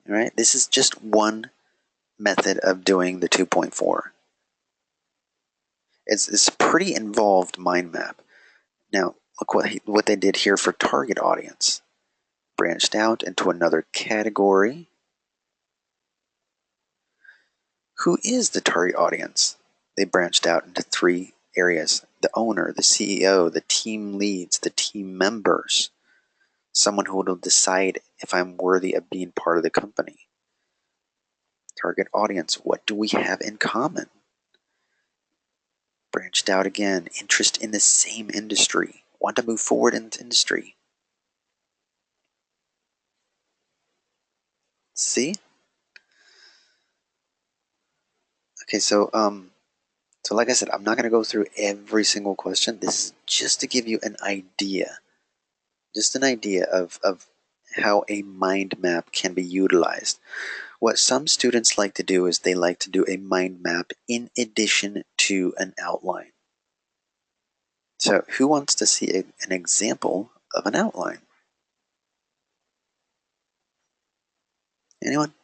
All right, this is just one method of doing the 2.4. It's a pretty involved mind map. Now, look what they did here for target audience. Branched out into another category. Who is the target audience? They branched out into 3 areas. The owner, the CEO, the team leads, the team members. Someone who will decide if I'm worthy of being part of the company. Target audience, what do we have in common? Branched out again, interest in the same industry. Want to move forward in the industry. See? Okay, so like I said, I'm not going to go through every single question. This is just to give you an idea. Just an idea of how a mind map can be utilized. What some students like to do is they like to do a mind map in addition to an outline. So who wants to see an example of an outline? Anyone?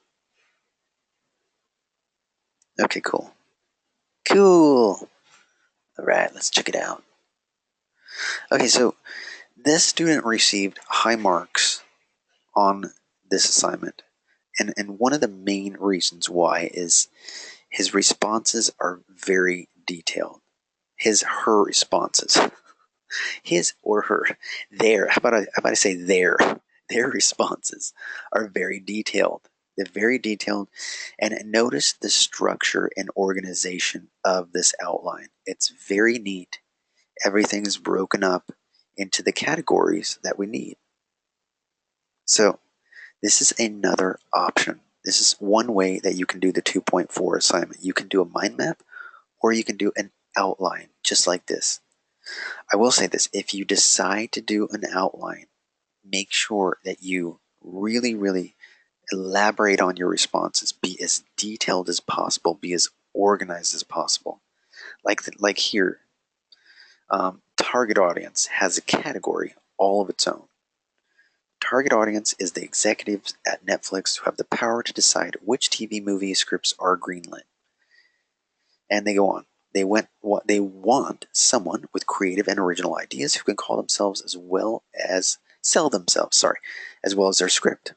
Okay, cool. Cool. All right, let's check it out. Okay, so this student received high marks on this assignment. And one of the main reasons why is his responses are very detailed. Her responses. His or her. How about I say their responses are very detailed. They're very detailed. And notice the structure and organization of this outline. It's very neat. Everything is broken up into the categories that we need. So this is another option This is one way that you can do the 2.4 assignment. You can do a mind map, or you can do an outline, just like this. I will say this, if you decide to do an outline, make sure that you really, really elaborate on your responses. Be as detailed as possible. Be as organized as possible. Like here, target audience has a category all of its own. Target audience is the executives at Netflix who have the power to decide which TV movie scripts are greenlit. And they go on. They want someone with creative and original ideas who can call themselves as well as sell themselves, as well as their script.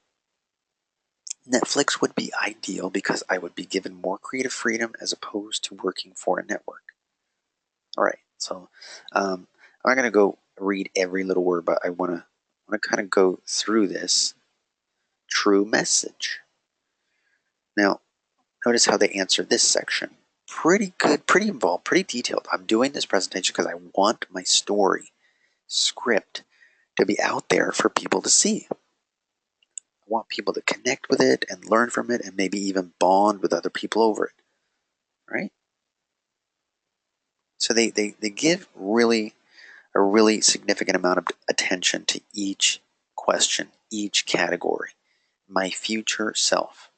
Netflix would be ideal because I would be given more creative freedom as opposed to working for a network. All right, so I'm not going to go read every little word, but I want to kind of go through this. True message. Now, notice how they answer this section. Pretty good, pretty involved, pretty detailed. I'm doing this presentation because I want my story script to be out there for people to see. I want people to connect with it and learn from it and maybe even bond with other people over it, right? So they give a really significant amount of attention to each question, each category. My future self.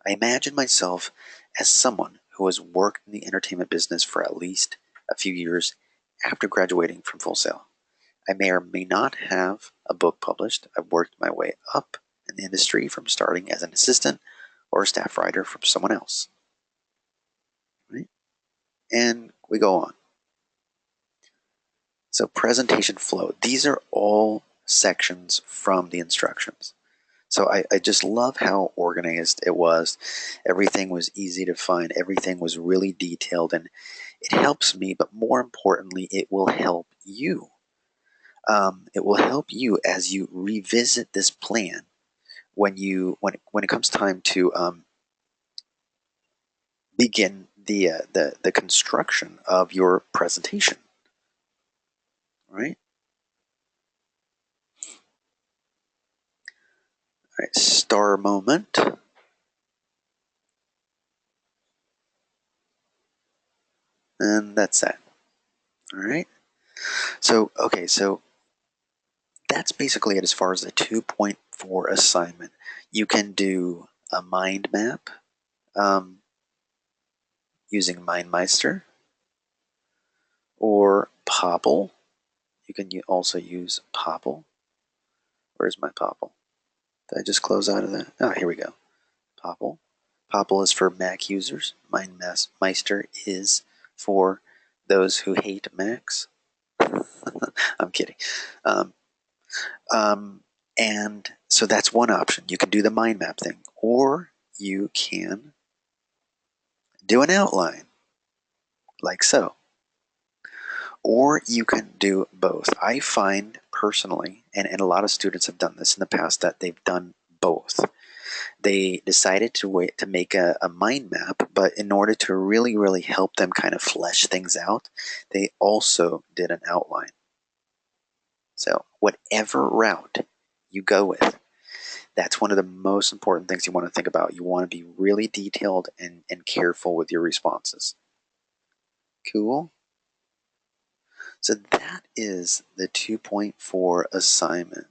I imagine myself as someone who has worked in the entertainment business for at least a few years after graduating from Full Sail. I may or may not have a book published. I've worked my way up in the industry from starting as an assistant or a staff writer from someone else. Right? And we go on. So presentation flow. These are all sections from the instructions. So I just love how organized it was. Everything was easy to find. Everything was really detailed, and it helps me, but more importantly, it will help you. It will help you as you revisit this plan when it comes time to begin the construction of your presentation. Right? All right, star moment. And that's that. All right. So, okay, so that's basically it as far as the 2.4 assignment. You can do a mind map using MindMeister or Popple. You can also use Popple. Where's my Popple? Did I just close out of that? Oh, here we go. Popple. Popple is for Mac users. MindMeister is for those who hate Macs. I'm kidding. Um, and so that's one option. You can do the mind map thing, or you can do an outline, like so. Or you can do both. I find personally, and a lot of students have done this in the past, that they've done both. They decided to make a mind map, but in order to really, really help them kind of flesh things out, they also did an outline. So whatever route you go with, that's one of the most important things you want to think about. You want to be really detailed and careful with your responses. Cool? So that is the 2.4 assignment.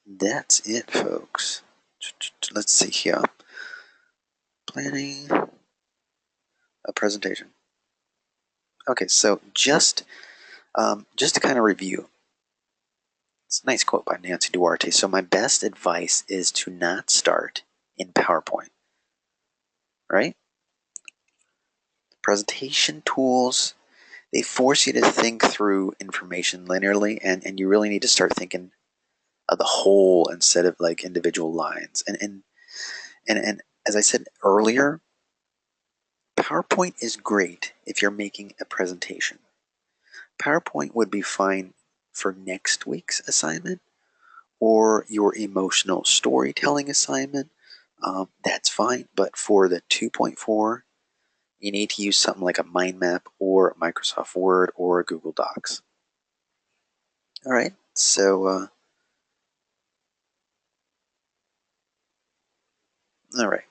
That's it, folks. Let's see here. Planning a presentation. Okay, so just to kind of review, it's a nice quote by Nancy Duarte. So my best advice is to not start in PowerPoint, right? Presentation tools, they force you to think through information linearly, and you really need to start thinking of the whole instead of like individual lines. And as I said earlier, PowerPoint is great if you're making a presentation. PowerPoint would be fine for next week's assignment or your emotional storytelling assignment. That's fine, but for the 2.4, you need to use something like a mind map or Microsoft Word or Google Docs. All right, so all right.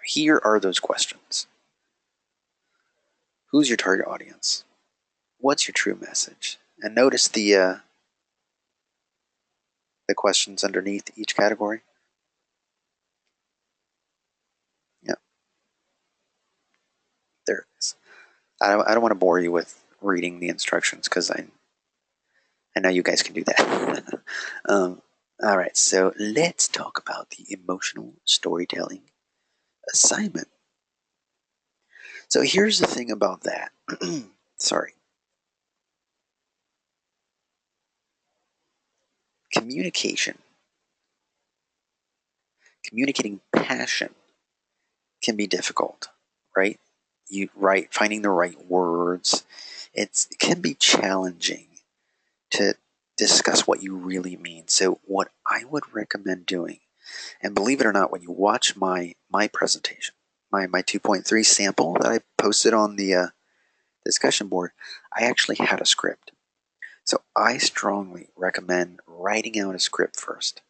Here are those questions. Who's your target audience? What's your true message? And notice the questions underneath each category. Yeah, there it is. I don't want to bore you with reading the instructions because I know you guys can do that. All right, so let's talk about the emotional storytelling assignment. So here's the thing about that. Sorry. Communication, communicating passion can be difficult, right? Finding the right words. It can be challenging to discuss what you really mean. So what I would recommend doing, and believe it or not, when you watch my presentation, my 2.3 sample that I posted on the discussion board, I actually had a script. So I strongly recommend writing out a script first.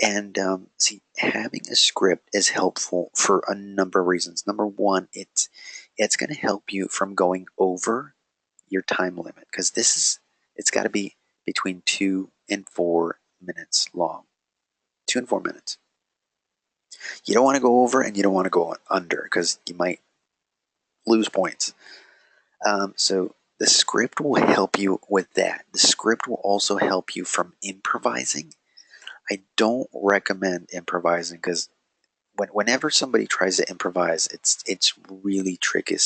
And see, having a script is helpful for a number of reasons. Number one, it's going to help you from going over your time limit because it's got to be between 2 and 4 minutes long. 2 and 4 minutes. You don't want to go over and you don't want to go under because you might lose points. So the script will help you with that. The script will also help you from improvising. I don't recommend improvising because whenever somebody tries to improvise, it's really tricky.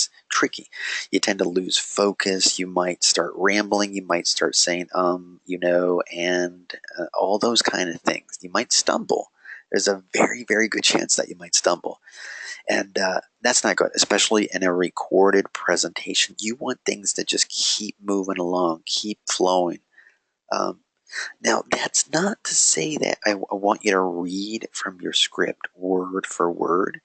You tend to lose focus. You might start rambling. You might start saying and all those kind of things. You might stumble. There's a very very good chance that you might stumble, and that's not good, especially in a recorded presentation. You want things to just keep moving along, keep flowing. Um, Now, that's not to say that I want you to read from your script word for word.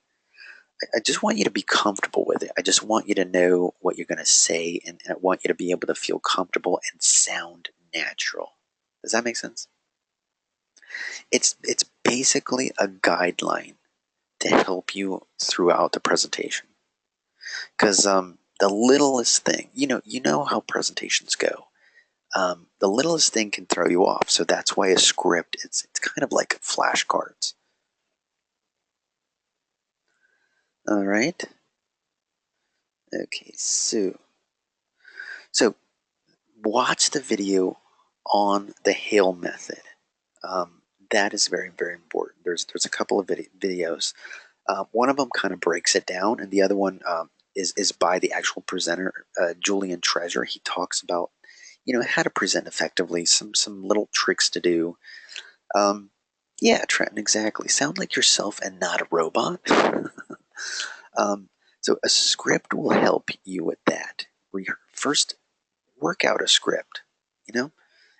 I just want you to be comfortable with it. I just want you to know what you're going to say, and I want you to be able to feel comfortable and sound natural. Does that make sense? It's basically a guideline to help you throughout the presentation. Because the littlest thing, you know how presentations go. The littlest thing can throw you off. So that's why a script, it's kind of like flashcards. All right. Okay. So watch the video on the Hale method. That is very very important. There's a couple of videos. One of them kind of breaks it down, and the other one is by the actual presenter, Julian Treasure. He talks about how to present effectively, some little tricks to do. Um, yeah, Trenton, exactly. Sound like yourself and not a robot. um, so a script will help you with that. First, work out a script, you know?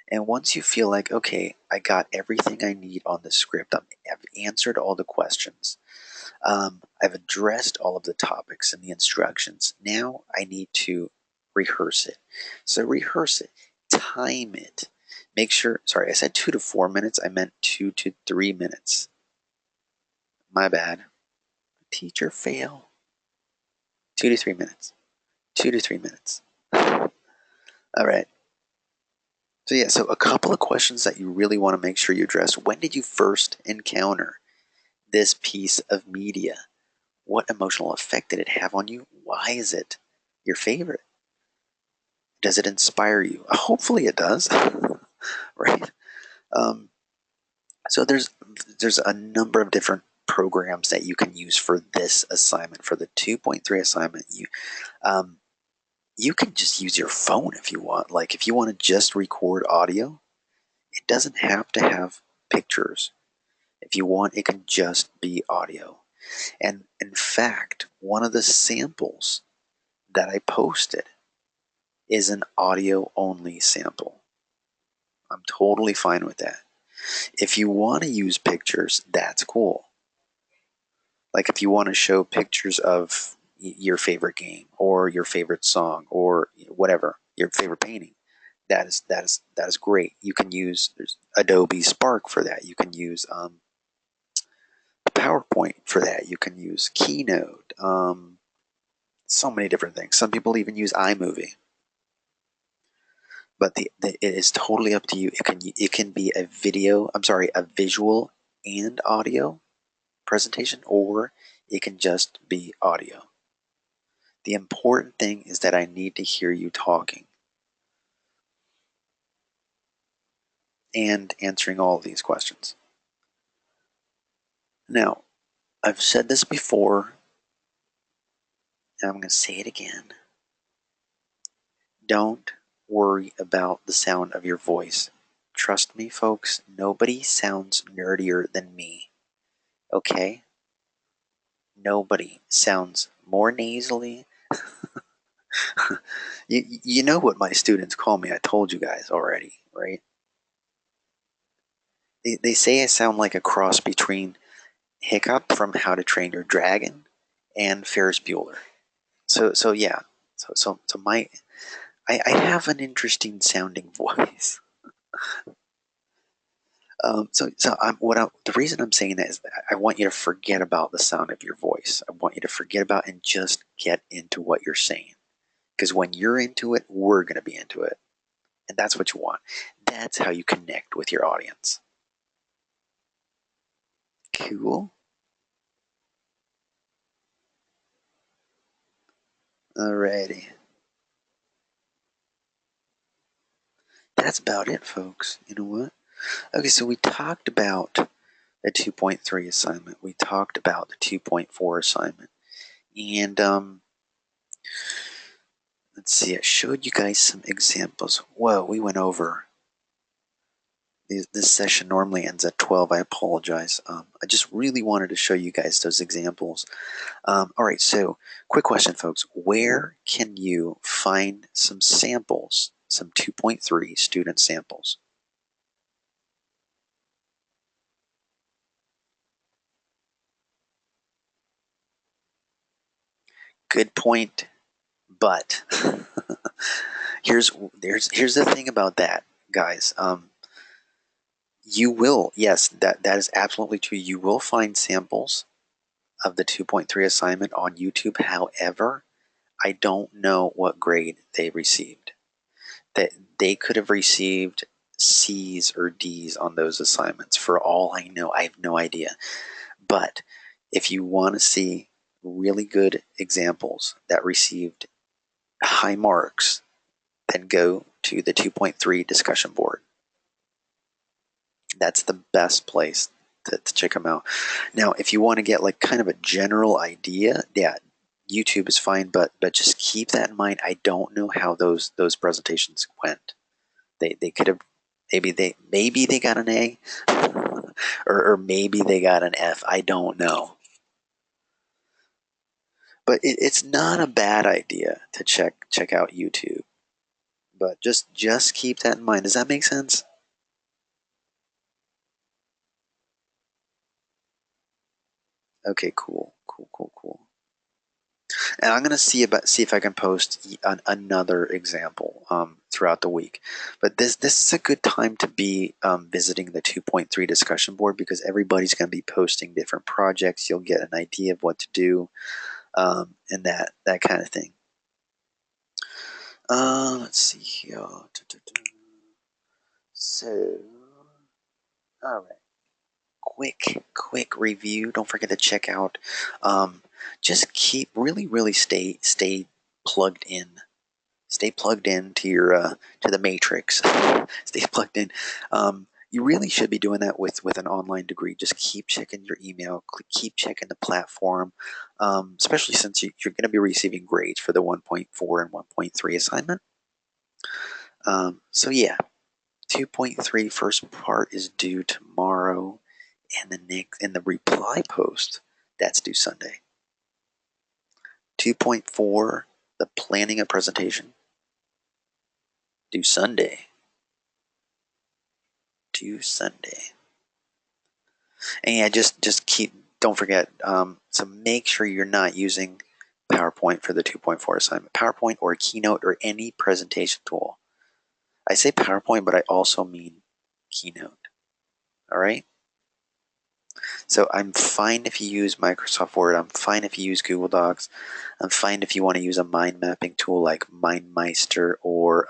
And once you feel like, okay, I got everything I need on the script, I've answered all the questions, I've addressed all of the topics and the instructions, now I need to rehearse it. So rehearse it, time it. Make sure, sorry, I said 2 to 4 minutes, I meant 2 to 3 minutes. My bad. Teacher fail. 2 to 3 minutes. 2 to 3 minutes. All right. So yeah, so a couple of questions that you really want to make sure you address. When did you first encounter this piece of media? What emotional effect did it have on you? Why is it your favorite? Does it inspire you? Hopefully it does, right? Um, so there's a number of different programs that you can use for this assignment. For the 2.3 assignment, you can just use your phone if you want. Like if you want to just record audio, it doesn't have to have pictures. If you want, it can just be audio. And in fact, one of the samples that I posted is an audio only sample. I'm totally fine with that. If you want to use pictures, that's cool. Like if you want to show pictures of your favorite game or your favorite song or whatever, your favorite painting. That is great. You can use there's Adobe Spark for that. You can use PowerPoint for that. You can use Keynote. So many different things. Some people even use iMovie. But it is totally up to you. It can be a video. I'm sorry, a visual and audio presentation, or it can just be audio. The important thing is that I need to hear you talking and answering all of these questions. Now, I've said this before, and I'm going to say it again. Don't worry about the sound of your voice. Trust me, folks, nobody sounds nerdier than me. Okay? Nobody sounds more nasally. You know what my students call me. I told you guys already, right? They say I sound like a cross between Hiccup from How to Train Your Dragon and Ferris Bueller. So yeah. So my I have an interesting sounding voice. The reason I'm saying that is that I want you to forget about the sound of your voice. I want you to forget about and just get into what you're saying. Because when you're into it, we're going to be into it. And that's what you want. That's how you connect with your audience. Cool. Alrighty. That's about it, folks. You know what? Okay, so we talked about the 2.3 assignment. We talked about the 2.4 assignment. And let's see, I showed you guys some examples. Whoa, we went over. This session normally ends at 12. I apologize. I just really wanted to show you guys those examples. All right, so quick question, folks. Where can you find some samples, some 2.3 student samples? Good point, but here's the thing about that, guys. You will, yes, that is absolutely true. You will find samples of the 2.3 assignment on YouTube. However, I don't know what grade they received. That they could have received C's or D's on those assignments. For all I know, I have no idea. But if you want to see really good examples that received high marks, then go to the 2.3 discussion board. That's the best place to check them out. Now, if you want to get like kind of a general idea, yeah, YouTube is fine, but just keep that in mind. I don't know how those presentations went. They could have maybe they got an A or maybe they got an F. I don't know. But it's not a bad idea to check out YouTube. But just keep that in mind. Does that make sense? Okay, cool. And I'm gonna see if I can post another example throughout the week. But this is a good time to be visiting the 2.3 discussion board because everybody's gonna be posting different projects. You'll get an idea of what to do and that kind of thing. Let's see here. So, all right. Quick review. Don't forget to check out. Just keep really stay plugged in. Stay plugged in to your to the matrix. Stay plugged in. You really should be doing that with an online degree. Just keep checking your email. Keep checking the platform, especially since you're going to be receiving grades for the 1.4 and 1.3 assignment. So yeah, 2.3 first part is due tomorrow, and the reply post that's due Sunday. 2.4, the planning a presentation, due Sunday. Due Sunday. And yeah, just keep. Don't forget. So make sure you're not using PowerPoint for the 2.4 assignment. PowerPoint or Keynote or any presentation tool. I say PowerPoint, but I also mean Keynote. All right? So I'm fine if you use Microsoft Word. I'm fine if you use Google Docs. I'm fine if you want to use a mind mapping tool like MindMeister or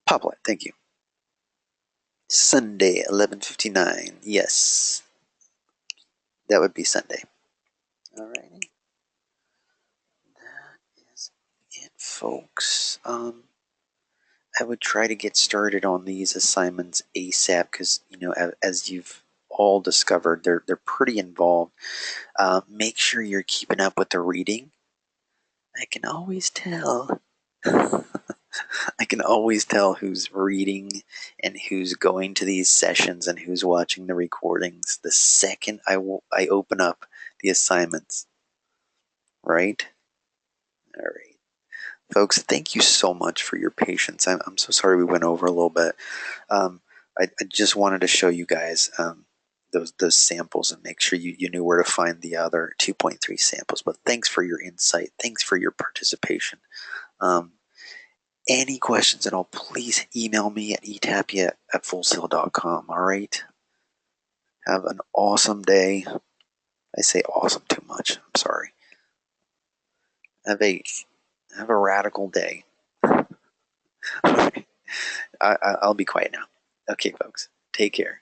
Poplet. Thank you. Sunday, 11:59. Yes, that would be Sunday. All righty. That is it, folks. I would try to get started on these assignments ASAP because, as you've all discovered, they're pretty involved. Make sure you're keeping up with the reading. I can always tell. I can always tell who's reading and who's going to these sessions and who's watching the recordings the second I open up the assignments. Right? All right. Folks, thank you so much for your patience. I'm so sorry we went over a little bit. I just wanted to show you guys those samples and make sure you knew where to find the other 2.3 samples. But thanks for your insight. Thanks for your participation. Any questions at all, please email me at etappia@fullsail.com. All right? Have an awesome day. I say awesome too much. I'm sorry. Have a radical day. I'll be quiet now. Okay, folks. Take care.